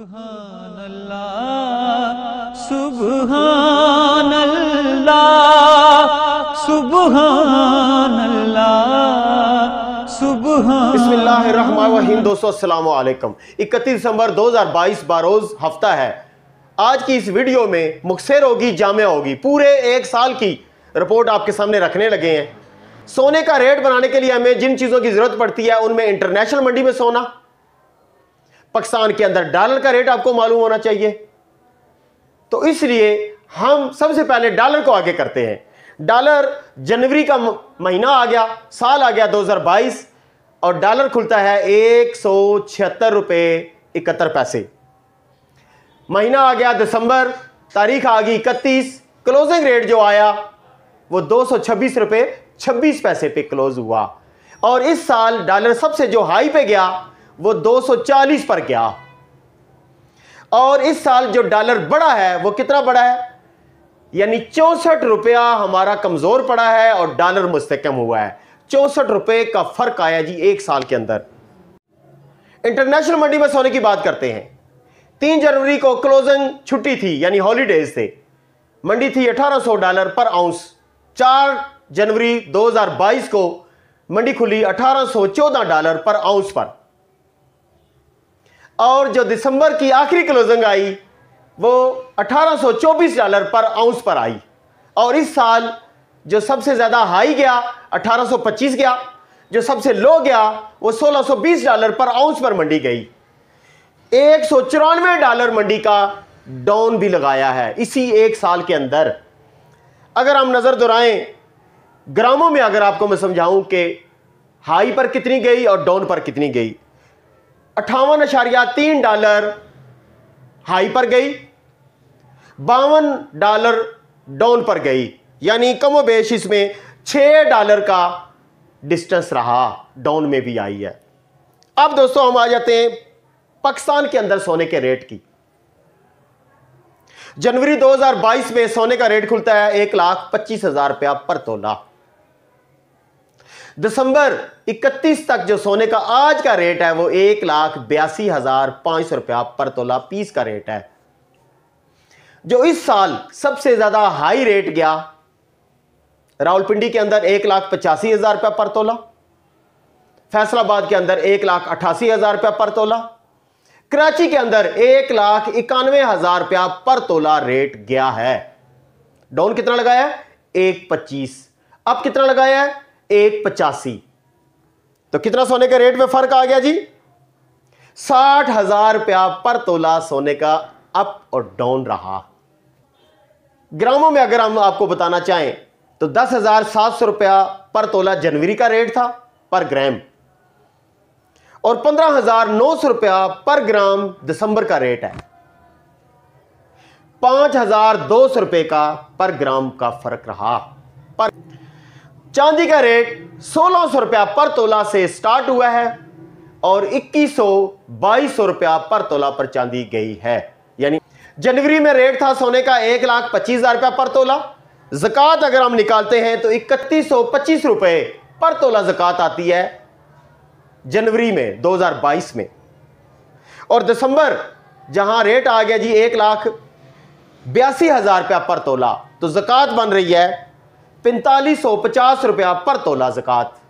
सुभान अल्लाह सुभान अल्लाह सुभान अल्लाह सुभान। बिस्मिल्लाहिर्रहमानिर्रहीम। दोस्तों अस्सलाम वालेकुम। 31 दिसंबर 2022 बारोज हफ्ता है। आज की इस वीडियो में मुखसेर होगी, जामिया होगी, पूरे एक साल की रिपोर्ट आपके सामने रखने लगे हैं। सोने का रेट बनाने के लिए हमें जिन चीज़ों की ज़रूरत पड़ती है उनमें इंटरनेशनल मंडी में सोना, पाकिस्तान के अंदर डॉलर का रेट आपको मालूम होना चाहिए। तो इसलिए हम सबसे पहले डॉलर को आगे करते हैं। डॉलर जनवरी का महीना आ गया, साल आ गया 2022 और डॉलर खुलता है 176 रुपये 71 पैसे। महीना आ गया दिसंबर, तारीख आ गई 31, क्लोजिंग रेट जो आया वो 226 रुपये 26 पैसे पे क्लोज हुआ। और इस साल डॉलर सबसे जो हाई पे गया वो 240 पर गया। और इस साल जो डॉलर बढ़ा है वो कितना बढ़ा है, यानी 64 रुपया हमारा कमजोर पड़ा है और डॉलर मुस्तकम हुआ है। 64 रुपए का फर्क आया जी एक साल के अंदर। इंटरनेशनल मंडी में सोने की बात करते हैं। 3 जनवरी को क्लोजिंग छुट्टी थी, यानी हॉलीडेज थे। मंडी थी $1800 पर आउंस। 4 जनवरी 2022 को मंडी खुली $1814 पर आउंस पर। और जो दिसंबर की आखिरी क्लोजिंग आई वो $1824 पर आउंस पर आई। और इस साल जो सबसे ज्यादा हाई गया 1825 गया, जो सबसे लो गया वो $1620 पर आउंस पर मंडी गई। $194 मंडी का डाउन भी लगाया है इसी एक साल के अंदर। अगर हम नजर दोहराएं ग्रामों में, अगर आपको मैं समझाऊं कि हाई पर कितनी गई और डाउन पर कितनी गई, $58.3 हाई पर गई, $52 डाउन पर गई, यानी कमोबेश इसमें $6 का डिस्टेंस रहा, डाउन में भी आई है। अब दोस्तों हम आ जाते हैं पाकिस्तान के अंदर सोने के रेट की। जनवरी 2022 में सोने का रेट खुलता है 1,25,000 रुपया पर तोला। दिसंबर 31 तक जो सोने का आज का रेट है वो 1,82,500 रुपया पर तोला पीस का रेट है। जो इस साल सबसे ज्यादा हाई रेट गया रावलपिंडी के अंदर 1,85,000 रुपया पर तोला, फैसलाबाद के अंदर 1,88,000 रुपया पर तोला, कराची के अंदर 1,91,000 रुपया पर तोला रेट गया है। डाउन कितना लगाया है 1,25, अब कितना लगाया है 1,85। तो कितना सोने के रेट में फर्क आ गया जी, 60,000 रुपया पर तोला सोने का अप और डाउन रहा। ग्रामों में अगर हम आपको बताना चाहें तो 10,700 रुपया पर तोला जनवरी का रेट था पर ग्राम, और 15,900 रुपया पर ग्राम दिसंबर का रेट है। 5,200 रुपए का पर ग्राम का फर्क रहा। पर चांदी का रेट 1,600 रुपया पर तोला से स्टार्ट हुआ है और 2,100-2,200 रुपया पर तोला पर चांदी गई है। यानी जनवरी में रेट था सोने का 1,25,000 रुपया पर तोला। ज़कात अगर हम निकालते हैं तो 3,125 रुपए पर तोला ज़कात आती है जनवरी में 2022 में। और दिसंबर जहां रेट आ गया जी 1,82,000 रुपया पर तोला, तो ज़कात बन रही है 4,550 रुपया पर तोला ज़कात।